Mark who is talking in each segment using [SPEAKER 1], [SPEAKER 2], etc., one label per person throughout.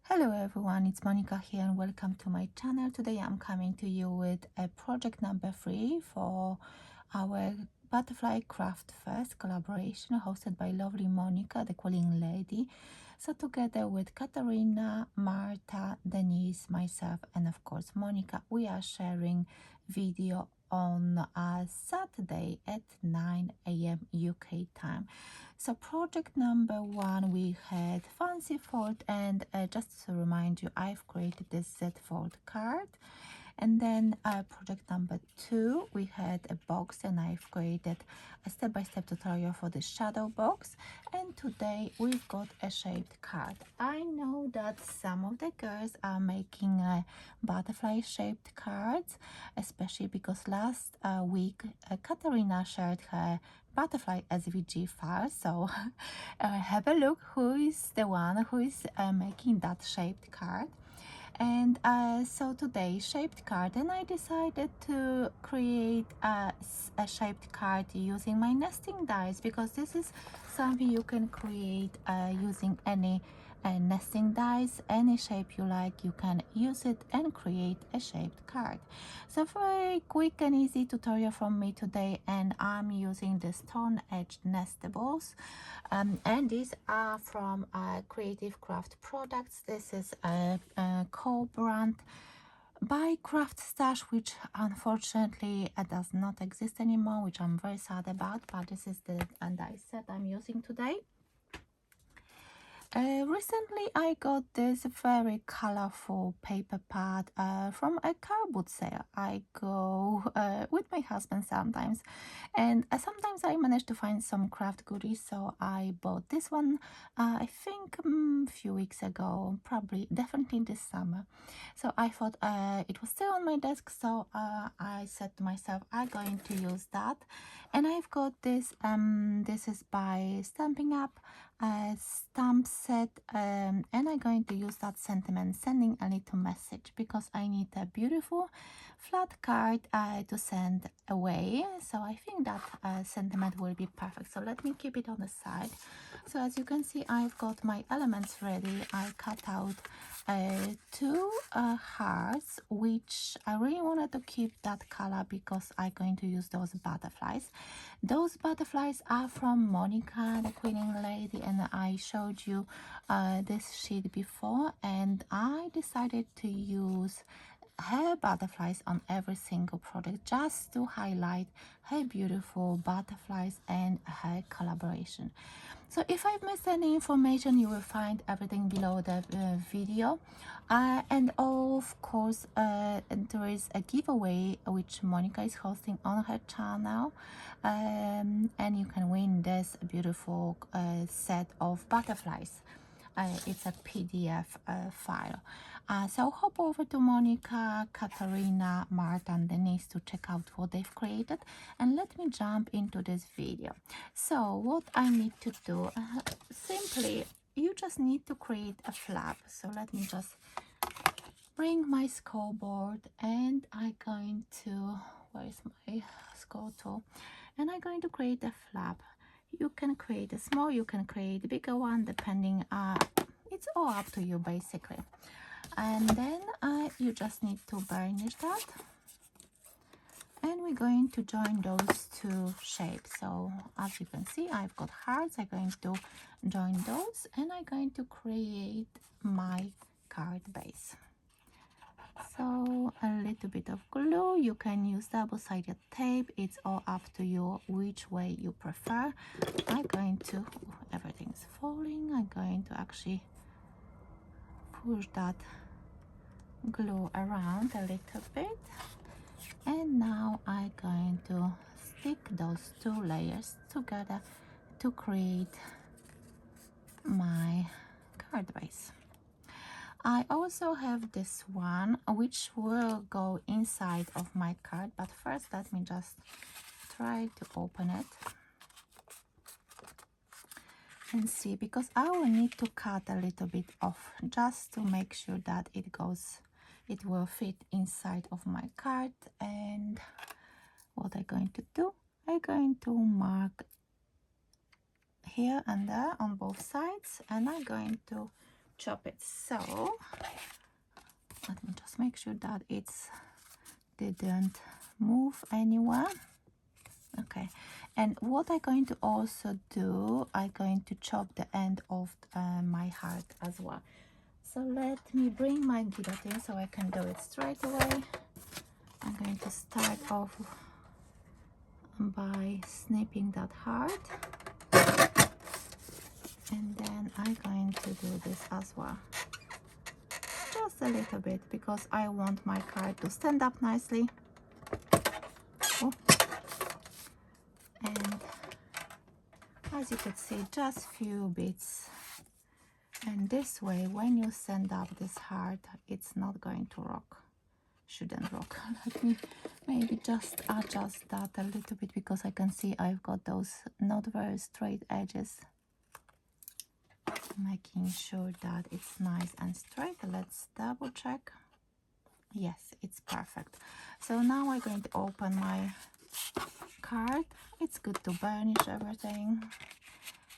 [SPEAKER 1] Hello everyone, it's Monika here and welcome to my channel. Today I'm coming to you with a project number 3 for our Butterfly Craft Fest collaboration hosted by lovely Monika, the Quilling Lady. So together with Katarina, Marta, Denise, myself and of course Monika, we are sharing video on Saturday at 9 a.m. UK time. So project number 1 we had fancy fold, and just to remind you, I've created this Z fold card. And then project number 2 we had a box, and I've created a step-by-step tutorial for the shadow box. And today we've got a shaped card. I know that some of the girls are making butterfly shaped cards, especially because last week Katarina shared her butterfly SVG file. So have a look who is the one who is making that shaped card. And so today shaped card, and I decided to create a shaped card using my nesting dies, because this is something you can create using any nesting dies. Any shape you like, you can use it and create a shaped card. So very quick and easy tutorial from me today, and I'm using the stone edged nestables, and these are from Creative Craft Products. This is a co-brand by Craft Stash, which unfortunately does not exist anymore, which I'm very sad about, but this is the die set I'm using today. Recently I got this very colorful paper pad from a car boot sale. I go with my husband sometimes, and sometimes I manage to find some craft goodies, so I bought this one I think a few weeks ago, probably definitely this summer. So I thought it was still on my desk, so I said to myself, I'm going to use that. And I've got this, this is by Stamping Up stamp set, and I'm going to use that sentiment, sending a little message, because I need a beautiful flat card to send away. So I think that sentiment will be perfect. So let me keep it on the side. So as you can see, I've got my elements ready. I cut out two hearts, which I really wanted to keep that color because I'm going to use those butterflies. Those butterflies are from Monika, the Quilling Lady, and I showed you this sheet before, and I decided to use her butterflies on every single product just to highlight her beautiful butterflies and her collaboration. So if I've missed any information, you will find everything below the video, and of course there is a giveaway which Monika is hosting on her channel, and you can win this beautiful set of butterflies. It's a PDF file. So hop over to Monika, Katarina, Marta and Denise to check out what they've created, and let me jump into this video. So what I need to do, simply you just need to create a flap. So let me just bring my scoreboard, and I'm going to, where's my score tool, and I'm going to create a flap. You can create a small, you can create a bigger one, depending, it's all up to you basically. And then you just need to burnish that, and we're going to join those two shapes. So as you can see, I've got hearts. I'm going to join those, and I'm going to create my card base. So a little bit of glue, you can use double-sided tape, it's all up to you which way you prefer. I'm going to, everything's falling, I'm going to actually push that glue around a little bit, and now I'm going to stick those two layers together to create my card base. I also have this one which will go inside of my card, but first let me just try to open it and see, because I will need to cut a little bit off just to make sure that it will fit inside of my card. And what I'm going to do, I'm going to mark here and there on both sides, and I'm going to chop it. So let me just make sure that it's didn't move anywhere. Okay, and what I'm going to also do, I'm going to chop the end of my heart as well. So let me bring my guillotine so I can do it straight away. I'm going to start off by snipping that heart, and then I'm going to do this as well, just a little bit, because I want my card to stand up nicely. Oh. And as you could see, just few bits, and this way when you stand up this heart, it's not going to rock, shouldn't rock. Let me maybe just adjust that a little bit, because I can see I've got those not very straight edges, making sure that it's nice and straight. Let's double check. Yes, it's perfect. So now I'm going to open my card. It's good to burnish everything,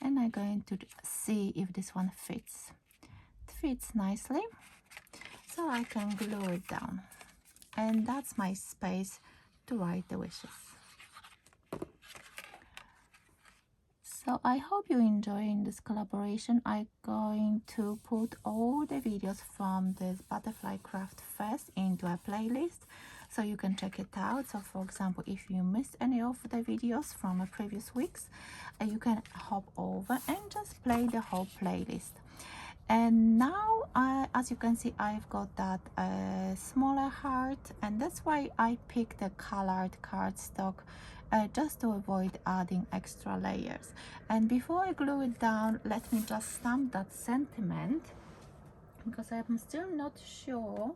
[SPEAKER 1] and I'm going to see if this one fits. It fits nicely, so I can glue it down, and that's my space to write the wishes. So I hope you're enjoying this collaboration. I'm going to put all the videos from this Butterfly Craft Fest into a playlist, so you can check it out. So for example, if you missed any of the videos from previous weeks, you can hop over and just play the whole playlist. And now, as you can see, I've got that smaller heart, and that's why I picked the colored cardstock, just to avoid adding extra layers. And before I glue it down, let me just stamp that sentiment, because I'm still not sure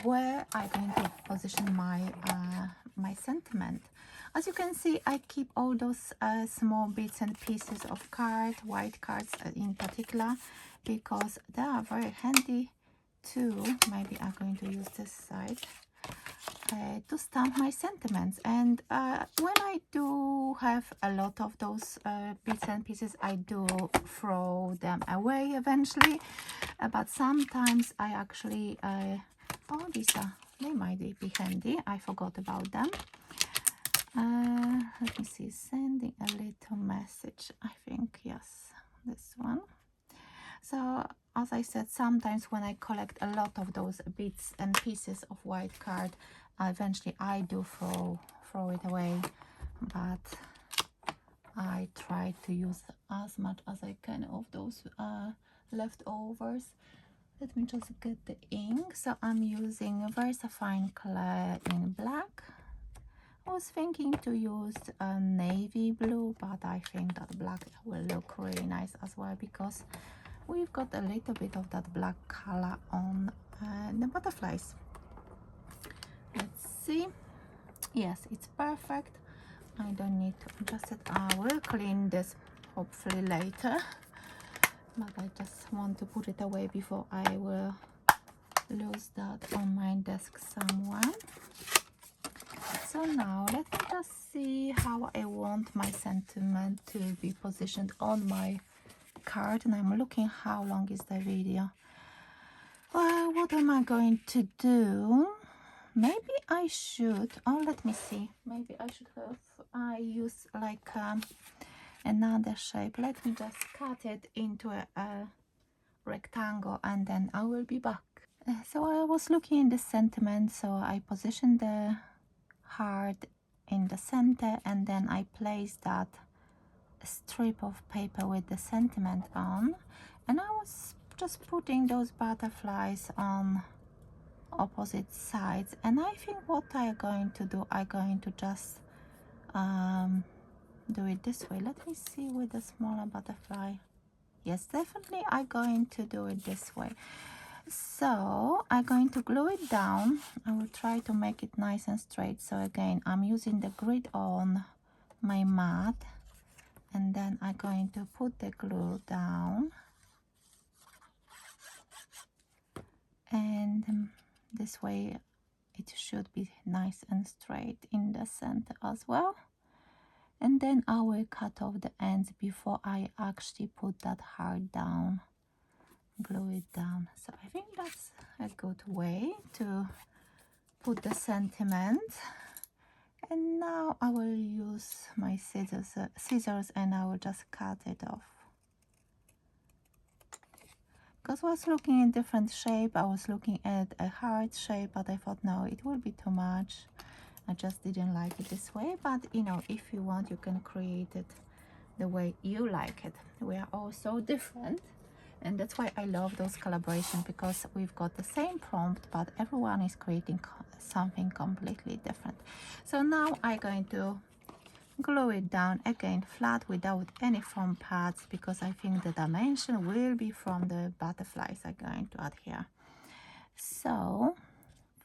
[SPEAKER 1] where I'm going to position my sentiment. As you can see, I keep all those small bits and pieces of card, white cards in particular, because they are very handy too. Maybe I'm going to use this side to stamp my sentiments. And when I do have a lot of those bits and pieces, I do throw them away eventually, but sometimes I actually oh, they might be handy. I forgot about them. Let me see, sending a little message, I think, yes, this one. So as I said, sometimes when I collect a lot of those bits and pieces of white card, eventually I do throw it away, but I try to use as much as I can of those leftovers. Let me just get the ink. So I'm using VersaFine Clay in black. I was thinking to use navy blue, but I think that black will look really nice as well, because we've got a little bit of that black color on the butterflies. Let's see. Yes, it's perfect. I don't need to adjust it. I will clean this hopefully later, but I just want to put it away before I will lose that on my desk somewhere. So now let me just see how I want my sentiment to be positioned on my card, and I'm looking how long is the video. Well, what am I going to do? Maybe I should, oh, let me see, maybe I should have use like another shape. Let me just cut it into a rectangle, and then I will be back. So I was looking in the sentiment, so I positioned the heart in the center, and then I placed that strip of paper with the sentiment on, and I was just putting those butterflies on opposite sides. And I think what I'm going to do, I'm going to just do it this way. Let me see with the smaller butterfly. Yes, definitely I'm going to do it this way. So I'm going to glue it down. I will try to make it nice and straight. So again, I'm using the grid on my mat, and then I'm going to put the glue down, and this way it should be nice and straight in the center as well. and then I will cut off the ends before I actually put that heart down, glue it down. So I think that's a good way to put the sentiment. And now I will use my scissors and I will just cut it off. Because I was looking in different shape, I was looking at a heart shape, but I thought no, it will be too much. I just didn't like it this way, but you know, if you want, you can create it the way you like it. We are all so different, and that's why I love those collaborations, because we've got the same prompt, but everyone is creating something completely different. So now I'm going to glue it down again flat without any foam pads, because I think the dimension will be from the butterflies I'm going to add here. So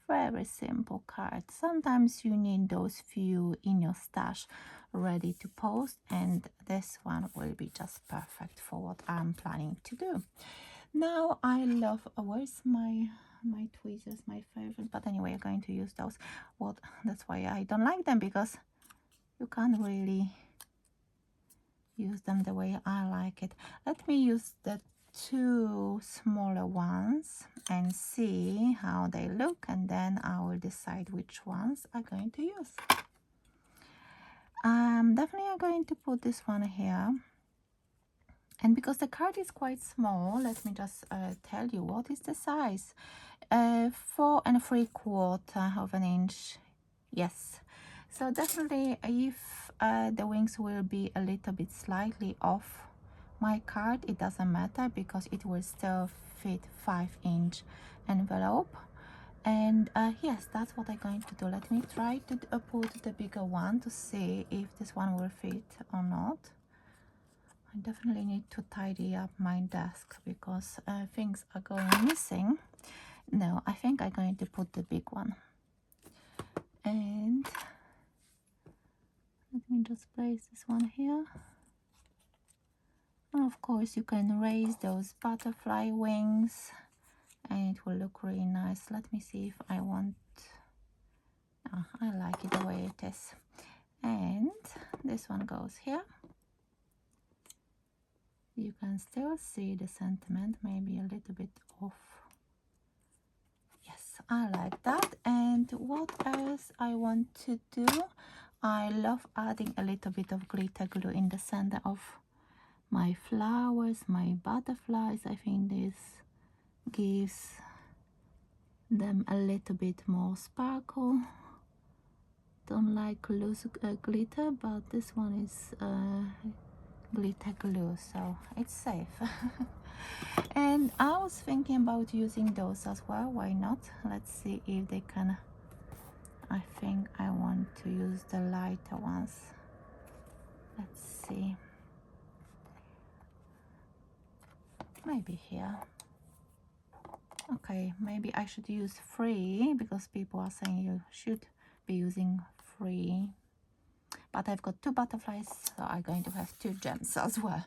[SPEAKER 1] very simple card. Sometimes you need those few in your stash ready to post, and this one will be just perfect for what I'm planning to do. Now I love, where's my tweezers, my favorite, but anyway, I'm going to use those. That's why I don't like them, because you can't really use them the way I like it. Let me use the two smaller ones and see how they look, and then I will decide which ones I'm going to use. Definitely I'm going to put this one here, and because the card is quite small, let me just tell you what is the size. 4 3/4 of an inch. Yes, so definitely if the wings will be a little bit slightly off my card, it doesn't matter, because it will still fit 5-inch envelope. And yes, that's what I'm going to do. Let me try to put the bigger one to see if this one will fit or not. I definitely need to tidy up my desk, because things are going missing. No, I think I'm going to put the big one. And let me just place this one here. And of course you can raise those butterfly wings and it will look really nice. Let me see if I want, I like it the way it is. And this one goes here. You can still see the sentiment, maybe a little bit off. Yes, I like that. And what else I want to do? I love adding a little bit of glitter glue in the center of my flowers, my butterflies. I think this gives them a little bit more sparkle. Don't like loose glitter, but this one is glitter glue, so it's safe. And I was thinking about using those as well. Why not? Let's see if they can. I think I want to use the lighter ones. Let's see. Maybe here. Okay, maybe I should use 3, because people are saying you should be using 3. But I've got 2 butterflies, so I'm going to have 2 gems as well.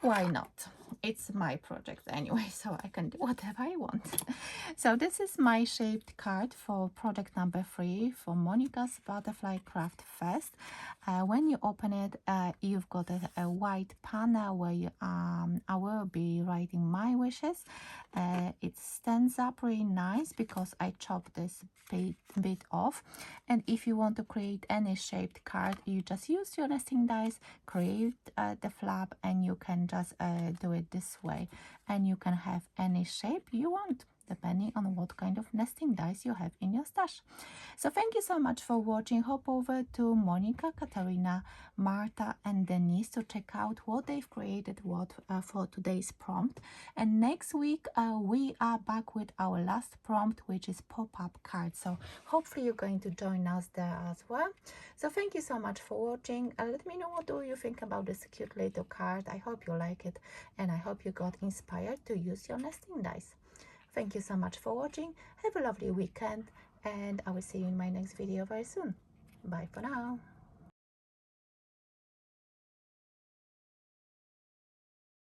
[SPEAKER 1] Why not? It's my project anyway, so I can do whatever I want. So this is my shaped card for project number 3 for Monika's Butterfly Craft Fest. When you open it, you've got a white panel where I will be writing my wishes. It stands up really nice because I chopped this bit off. And if you want to create any shaped card, you just use your nesting dice, create the flap, and you can just do it this way, and you can have any shape you want depending on what kind of nesting dice you have in your stash. So thank you so much for watching. Hop over to Monika, Katarina, Marta and Denise to check out what they've created for today's prompt. And next week we are back with our last prompt, which is pop-up cards. So hopefully you're going to join us there as well. So thank you so much for watching. Let me know what do you think about this cute little card. I hope you like it, and I hope you got inspired to use your nesting dice. Thank you so much for watching. Have a lovely weekend, and I will see you in my next video very soon. Bye for now.